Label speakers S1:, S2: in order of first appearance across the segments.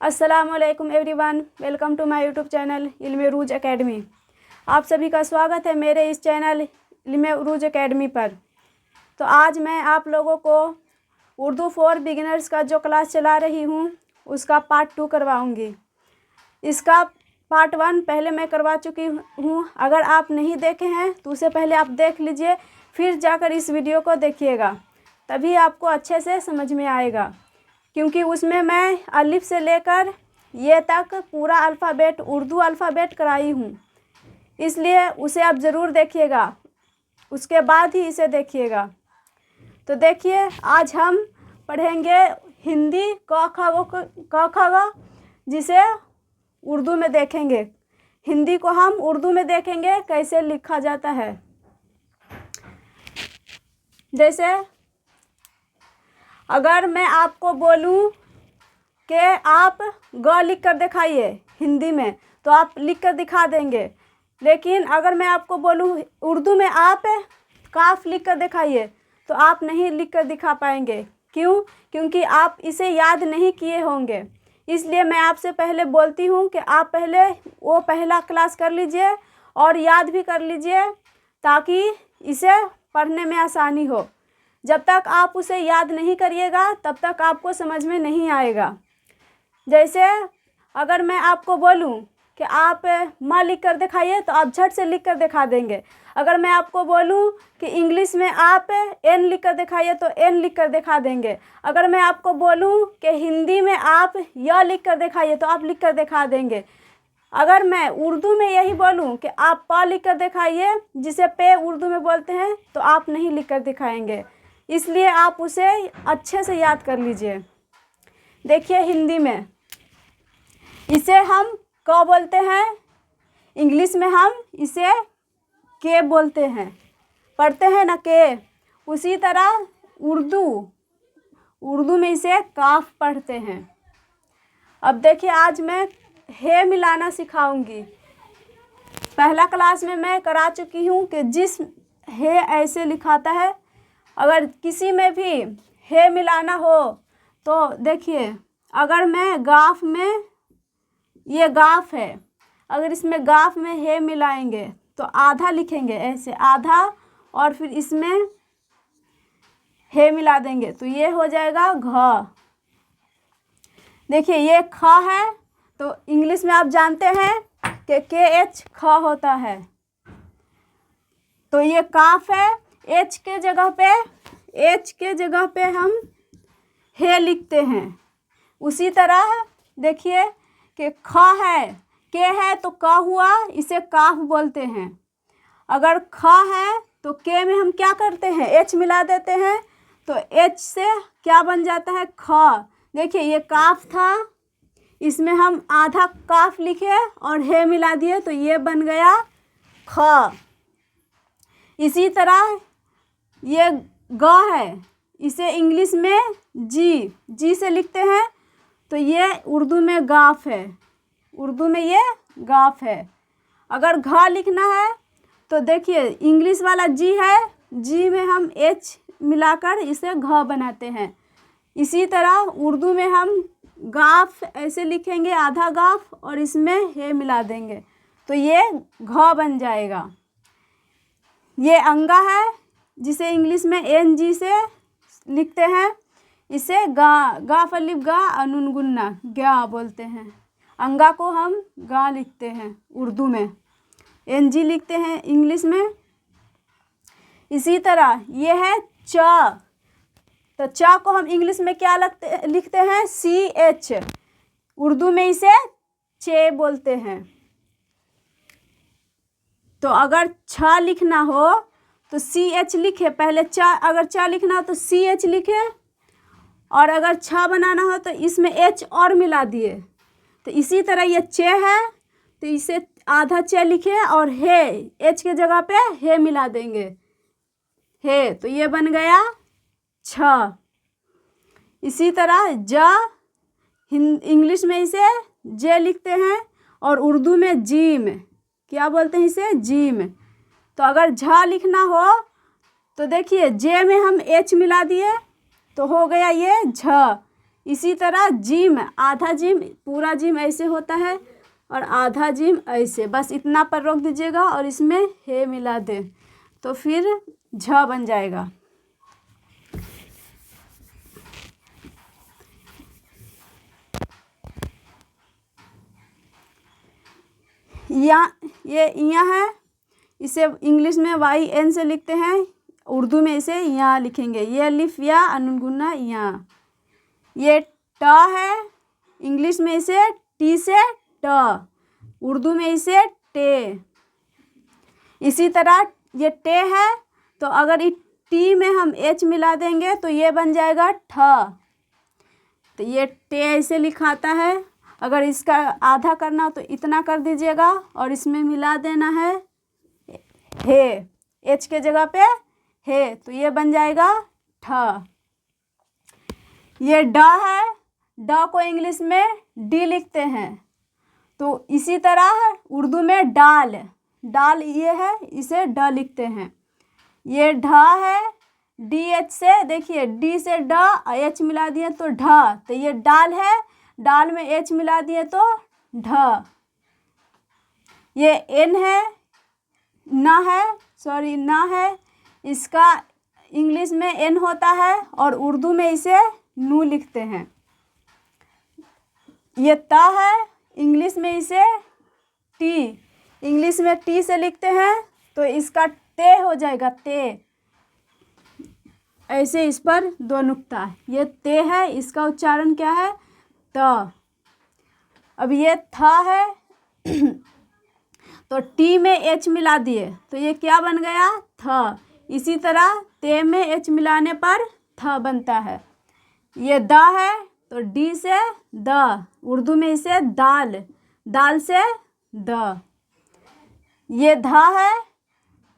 S1: अस्सलामुअलैकुम everyone, welcome to my YouTube channel Ilm Urooj academy. आप सभी का स्वागत है मेरे इस चैनल इल्म उरूज एकेडमी पर। तो आज मैं आप लोगों को उर्दू फॉर बिगिनर्स का जो क्लास चला रही हूँ उसका पार्ट 2 करवाऊँगी। इसका पार्ट 1 पहले मैं करवा चुकी हूँ। अगर आप नहीं देखे हैं तो उसे पहले आप देख लीजिए, फिर जाकर इस वीडियो को देखिएगा, तभी आपको अच्छे से समझ में आएगा। क्योंकि उसमें मैं अलिफ से लेकर ये तक पूरा अल्फ़ाबेट उर्दू अल्फ़ाबेट कराई हूँ, इसलिए उसे आप ज़रूर देखिएगा, उसके बाद ही इसे देखिएगा। तो देखिए, आज हम पढ़ेंगे हिंदी क ख ग, जिसे उर्दू में देखेंगे। हिंदी को हम उर्दू में देखेंगे कैसे लिखा जाता है। जैसे अगर मैं आपको बोलूं कि आप ग लिख कर दिखाइए हिंदी में, तो आप लिख कर दिखा देंगे। लेकिन अगर मैं आपको बोलूं उर्दू में आप काफ लिख कर दिखाइए, तो आप नहीं लिख कर दिखा पाएंगे। क्यों? क्योंकि आप इसे याद नहीं किए होंगे। इसलिए मैं आपसे पहले बोलती हूं कि आप पहले वो पहला क्लास कर लीजिए और याद भी कर लीजिए, ताकि इसे पढ़ने में आसानी हो। जब तक आप उसे याद नहीं करिएगा तब तक आपको समझ में नहीं आएगा। जैसे अगर मैं आपको बोलूं कि आप माँ लिख कर दिखाइए, तो आप झट से लिख कर दिखा देंगे। अगर मैं आपको बोलूं कि इंग्लिश में आप एन लिख कर दिखाइए, तो एन लिख कर दिखा देंगे। अगर मैं आपको बोलूं कि हिंदी में आप य लिख कर दिखाइए, तो आप लिख कर दिखा देंगे। अगर मैं उर्दू में यही बोलूं कि आप प लिख कर दिखाइए, जिसे पे उर्दू में बोलते हैं, तो आप नहीं लिख कर दिखाएंगे। इसलिए आप उसे अच्छे से याद कर लीजिए। देखिए, हिंदी में इसे हम क बोलते हैं, इंग्लिश में हम इसे के बोलते हैं, पढ़ते हैं ना के। उसी तरह उर्दू में इसे काफ पढ़ते हैं। अब देखिए, आज मैं हे मिलाना सिखाऊंगी। पहला क्लास में मैं करा चुकी हूँ कि जिस हे ऐसे लिखाता है। अगर किसी में भी हे मिलाना हो तो देखिए, अगर मैं गाफ में, ये गाफ है, अगर इसमें गाफ में हे मिलाएंगे तो आधा लिखेंगे ऐसे, आधा, और फिर इसमें हे मिला देंगे तो ये हो जाएगा घ। देखिए, ये ख है, तो इंग्लिश में आप जानते हैं कि KH ख होता है। तो ये काफ है, एच के जगह पे हम हे लिखते हैं। उसी तरह देखिए कि ख है, के है तो क हुआ, इसे काफ बोलते हैं। अगर ख है तो के में हम क्या करते हैं, एच मिला देते हैं, तो एच से क्या बन जाता है, ख। देखिए, ये काफ था, इसमें हम आधा काफ लिखे और हे मिला दिए, तो ये बन गया ख। इसी तरह ये ग है, इसे इंग्लिश में जी से लिखते हैं, तो ये उर्दू में गाफ है, उर्दू में ये गाफ है। अगर घ लिखना है तो देखिए, इंग्लिश वाला जी है, जी में हम एच मिलाकर इसे घ बनाते हैं। इसी तरह उर्दू में हम गाफ ऐसे लिखेंगे, आधा गाफ, और इसमें हे मिला देंगे, तो ये घ बन जाएगा। ये अंगा है, जिसे इंग्लिश में NG से लिखते हैं, इसे गाफ अलिफ गा अनून गुन्ना ग्या बोलते हैं। अंगा को हम गा लिखते हैं उर्दू में, NG लिखते हैं इंग्लिश में। इसी तरह ये है च, तो च को हम इंग्लिश में क्या लिखते हैं, CH, उर्दू में इसे चे बोलते हैं। तो अगर छ लिखना हो तो CH लिखे पहले, च अगर च लिखना हो तो CH लिखे, और अगर छ बनाना हो तो इसमें H और मिला दिए। तो इसी तरह ये चे है, तो इसे आधा चे लिखे और हे, H के जगह पे हे मिला देंगे, हे, तो ये बन गया छ। इसी तरह ज, इंग्लिश में इसे जे लिखते हैं, और उर्दू में जीम, क्या बोलते हैं इसे, जीम। तो अगर झ लिखना हो तो देखिए, जे में हम H मिला दिए तो हो गया ये झ। इसी तरह जिम, आधा जिम, पूरा जिम ऐसे होता है और आधा जिम ऐसे, बस इतना पर रोक दीजिएगा और इसमें हे मिला दे तो फिर झ बन जाएगा। ये यहाँ है, इसे इंग्लिश में YN से लिखते हैं, उर्दू में इसे यहाँ लिखेंगे। ये अलिफ या अनुगुना यहाँ। ये ट है, इंग्लिश में इसे टी से ट, उर्दू में इसे टे। इसी तरह ये टे है, तो अगर इस टी में हम H मिला देंगे तो ये बन जाएगा ठ। तो ये टे ऐसे लिखाता है। अगर इसका आधा करना हो तो इतना कर दीजिएगा और इसमें मिला देना है हे, H के जगह पे हे, तो ये बन जाएगा ठ। ये ड है, ड को इंग्लिश में डी लिखते हैं, तो इसी तरह उर्दू में डाल, डाल ये है, इसे ड लिखते हैं। ये ढ है, DH से, देखिए डी से ड H मिला दिए तो ढ, तो ये डाल है, डाल में H मिला दिए तो ढ। ये N है, ना है, सॉरी ना है, इसका इंग्लिश में N होता है और उर्दू में इसे नू लिखते हैं। ये त है, इंग्लिश में इसे टी, इंग्लिश में टी से लिखते हैं, तो इसका ते हो जाएगा ते, ऐसे इस पर दो नुक्ता है। ये ते है, इसका उच्चारण क्या है त। अब ये थ है तो टी में H मिला दिए तो ये क्या बन गया थ। इसी तरह ते में H मिलाने पर थ बनता है। ये द है तो डी से द, उर्दू में इसे दाल, दाल से द। ये ध है,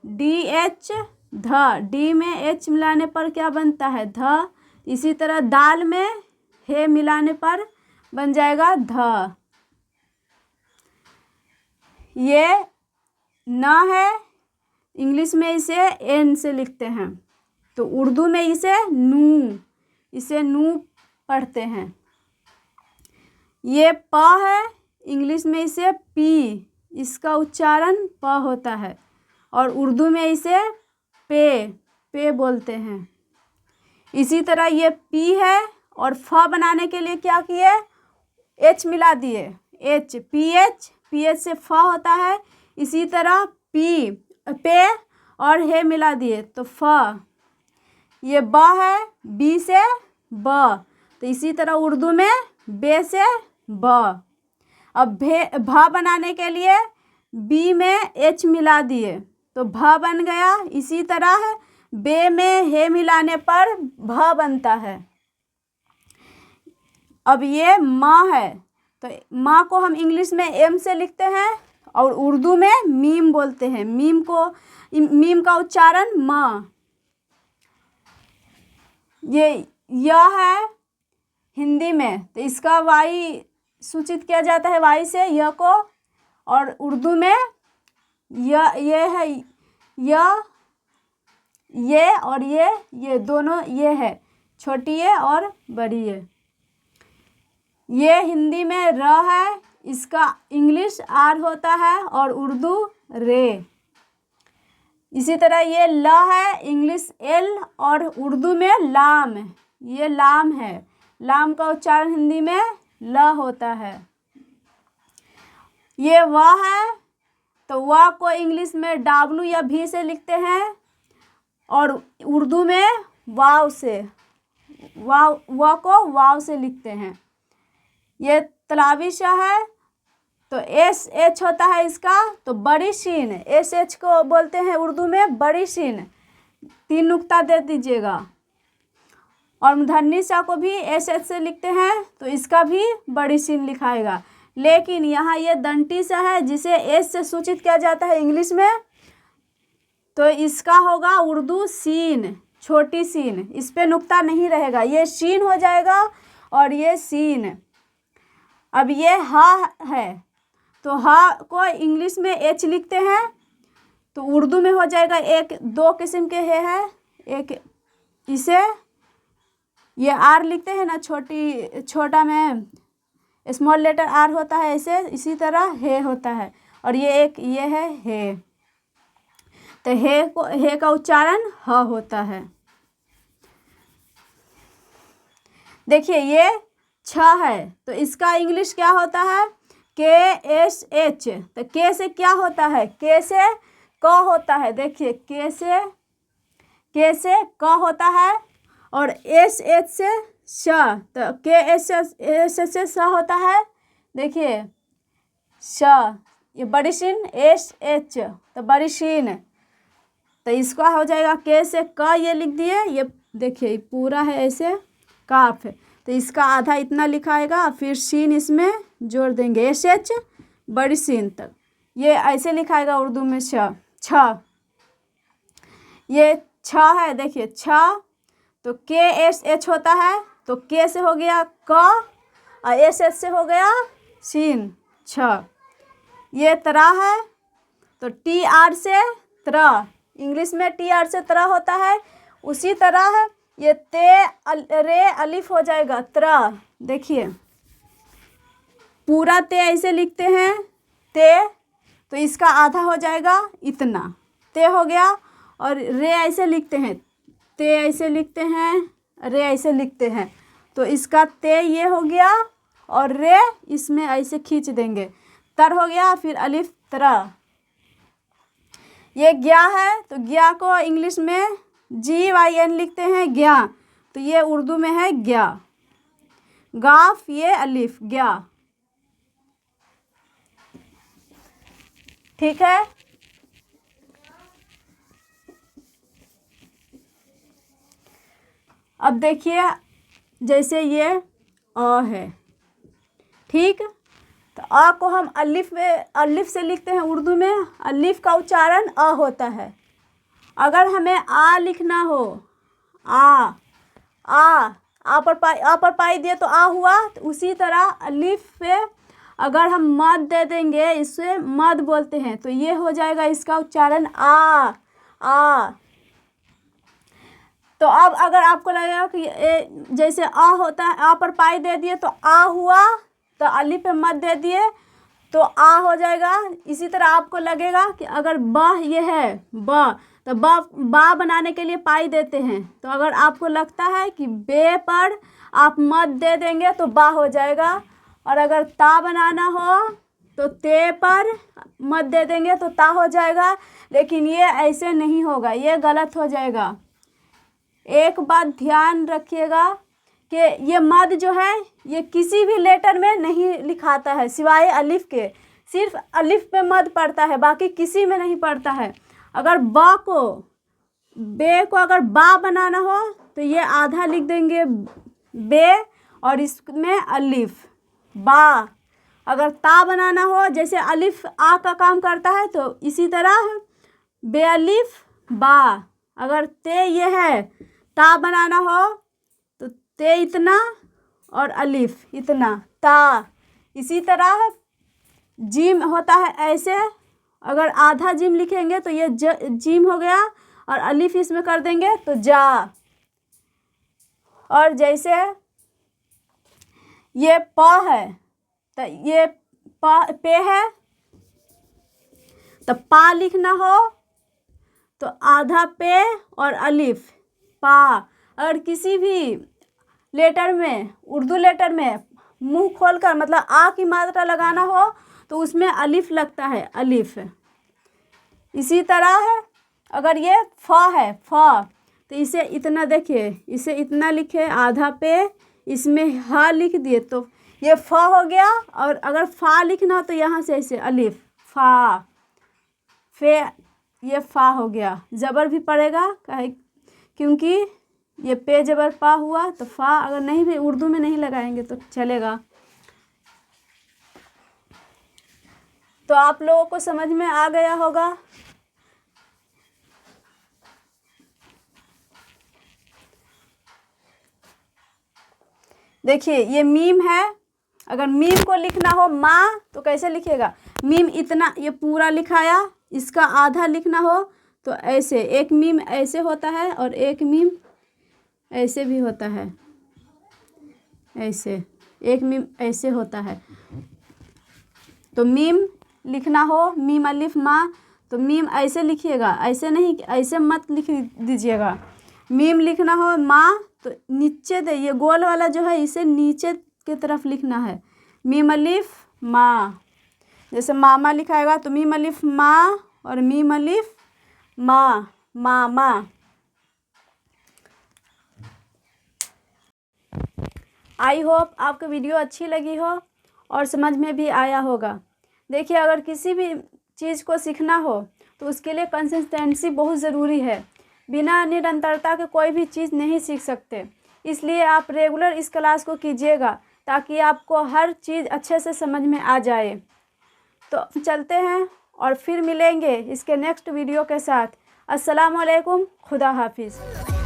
S1: DH ध, डी में H मिलाने पर क्या बनता है ध। इसी तरह दाल में हे मिलाने पर बन जाएगा ध। ये न है, इंग्लिश में इसे एन से लिखते हैं, तो उर्दू में इसे नू, इसे नू पढ़ते हैं। ये प है, इंग्लिश में इसे पी, इसका उच्चारण प होता है और उर्दू में इसे पे, पे बोलते हैं। इसी तरह ये पी है और फ बनाने के लिए क्या किए, H मिला दिए, H, PH से फ होता है। इसी तरह पी, पे और हे मिला दिए तो फ। ये ब है, बी से ब, तो इसी तरह उर्दू में बे से ब। अब भ बनाने के लिए बी में H मिला दिए तो भ बन गया। इसी तरह बे में हे मिलाने पर भ बनता है। अब ये माँ है, तो माँ को हम इंग्लिश में एम से लिखते हैं और उर्दू में मीम बोलते हैं। मीम का उच्चारण माँ। ये यह है हिंदी में, तो इसका वाई सूचित किया जाता है वाई से य को, और उर्दू में ये है यह, ये और ये दोनों ये है, छोटी ये और बड़ी ये हिंदी में र है, इसका इंग्लिश आर होता है और उर्दू रे। इसी तरह ये ल है, इंग्लिश एल और उर्दू में लाम, ये लाम है, लाम का उच्चारण हिंदी में ल होता है। ये व है, तो व को इंग्लिश में W या V से लिखते हैं और उर्दू में वाव से, व को वाव से लिखते हैं। ये तलावी श है, तो SH होता है इसका, तो बड़ी शीन, SH को बोलते हैं उर्दू में बड़ी शीन, 3 नुक्ता दे दीजिएगा। और मूर्धन्य श को भी SH से लिखते हैं, तो इसका भी बड़ी शीन लिखाएगा। लेकिन यहाँ ये दंती सा है जिसे एस से सूचित किया जाता है इंग्लिश में, तो इसका होगा उर्दू सीन, छोटी सीन, इस पे नुक्ता नहीं रहेगा, ये शीन हो जाएगा और ये सीन। अब ये हा है, तो हा को इंग्लिश में एच लिखते हैं, तो उर्दू में हो जाएगा, एक दो किस्म के है, एक इसे ये आर लिखते हैं ना, छोटा में स्मॉल लेटर आर होता है ऐसे, इसी तरह हे होता है। और ये है हे, तो हे का उच्चारण ह होता है। देखिए ये छ है, तो इसका इंग्लिश क्या होता है, KSH। तो के से क्या होता है, के से क होता है। देखिए के से क होता है, और SH से श, तो KSH से स होता है। देखिए श, ये बड़ी शीन SH, तो बड़ी शीन, तो इसका हो जाएगा के से क, ये लिख दिए। ये देखिए पूरा है ऐसे काफ, तो इसका आधा इतना लिखाएगा, फिर शीन इसमें जोड़ देंगे SH बड़ी शीन तक, ये ऐसे लिखाएगा उर्दू में छ। ये छ है, देखिए छ, तो KSH होता है, तो के से हो गया क और SH से हो गया शीन छ। ये तरा है, तो TR से त्र, इंग्लिश में TR से त्र होता है। उसी तरह ये रे अलिफ हो जाएगा त्र। देखिए पूरा ते ऐसे लिखते हैं ते, तो इसका आधा हो जाएगा इतना, ते हो गया। और रे ऐसे लिखते हैं, ते ऐसे लिखते हैं, रे ऐसे लिखते हैं, तो इसका ते ये हो गया, और रे इसमें ऐसे खींच देंगे, तर हो गया, फिर अलिफ त्र। ये ज्ञा है, तो ज्ञा को इंग्लिश में GYN लिखते हैं ज्ञा, तो ये उर्दू में है ज्ञा। गाफ, ये अलिफ ज्ञा, ठीक है। अब देखिए जैसे ये अ है, ठीक, तो अ को हम अलिफ से लिखते हैं उर्दू में। अलिफ का उच्चारण अ होता है। अगर हमें आ लिखना हो, आ पर पाई दिए तो आ हुआ, तो उसी तरह अलिफ पे अगर हम मद दे देंगे, इससे मद बोलते हैं, तो ये हो जाएगा इसका उच्चारण आ। तो अब अगर आपको लगेगा कि जैसे अ होता है, आ पर पाई दे दिए तो आ हुआ, तो अलिफ पे मद दे दिए तो आ हो जाएगा। इसी तरह आपको लगेगा कि अगर ब ये है ब, तो बा बनाने के लिए पाई देते हैं, तो अगर आपको लगता है कि बे पर आप मद दे देंगे तो बा हो जाएगा, और अगर ता बनाना हो तो ते पर मद दे देंगे तो ता हो जाएगा। लेकिन ये ऐसे नहीं होगा, ये गलत हो जाएगा। एक बात ध्यान रखिएगा कि ये मद जो है ये किसी भी लेटर में नहीं लिखाता है सिवाय अलिफ के, सिर्फ अलिफ पे मद पड़ता है, बाकी किसी में नहीं पड़ता है। अगर बे को अगर बा बनाना हो तो ये आधा लिख देंगे बे, और इसमें अलिफ बा। अगर ता बनाना हो, जैसे अलिफ आ का काम करता है, तो इसी तरह बे अलिफ बा। अगर ते ये है ता बनाना हो तो ते इतना और अलिफ इतना ता। इसी तरह जीम होता है ऐसे, अगर आधा जीम लिखेंगे तो ये जीम हो गया, और अलिफ इसमें कर देंगे तो जा। और जैसे ये प है, तो ये पे है, तो पा लिखना हो तो आधा पे और अलिफ पा। और किसी भी लेटर में, उर्दू लेटर में मुंह खोलकर मतलब आ की मात्रा लगाना हो तो उसमें अलिफ लगता है, अलिफ। इसी तरह है, अगर ये फ है तो इसे इतना, देखिए इसे इतना लिखे आधा पे, इसमें ह लिख दिए तो ये फ हो गया। और अगर फा लिखना हो तो यहाँ से ऐसे अलिफ फा, फे, ये फा हो गया। ज़बर भी पड़ेगा, क्योंकि ये पे जबर पा हुआ, तो फा अगर नहीं भी उर्दू में नहीं लगाएंगे तो चलेगा। तो आप लोगों को समझ में आ गया होगा। देखिए ये मीम है, अगर मीम को लिखना हो माँ तो कैसे लिखेगा, मीम इतना ये पूरा लिखाया, इसका आधा लिखना हो तो ऐसे, एक मीम ऐसे होता है और एक मीम ऐसे भी होता है, ऐसे, एक मीम ऐसे होता है। तो मीम लिखना हो, मीम अलिफ माँ, तो मीम ऐसे लिखिएगा, ऐसे नहीं, ऐसे मत लिख दीजिएगा। मीम लिखना हो माँ तो नीचे दे, ये गोल वाला जो है इसे नीचे की तरफ लिखना है। मीम अलिफ माँ, जैसे मामा लिखाएगा तो मीम अलिफ माँ और मीम अलिफ माँ, मामा। आई होप आपको वीडियो अच्छी लगी हो और समझ में भी आया होगा। देखिए, अगर किसी भी चीज़ को सीखना हो तो उसके लिए कंसिस्टेंसी बहुत ज़रूरी है। बिना निरंतरता के कोई भी चीज़ नहीं सीख सकते। इसलिए आप रेगुलर इस क्लास को कीजिएगा ताकि आपको हर चीज़ अच्छे से समझ में आ जाए। तो चलते हैं और फिर मिलेंगे इसके नेक्स्ट वीडियो के साथ। अस्सलाम वालेकुम, खुदा हाफिज़।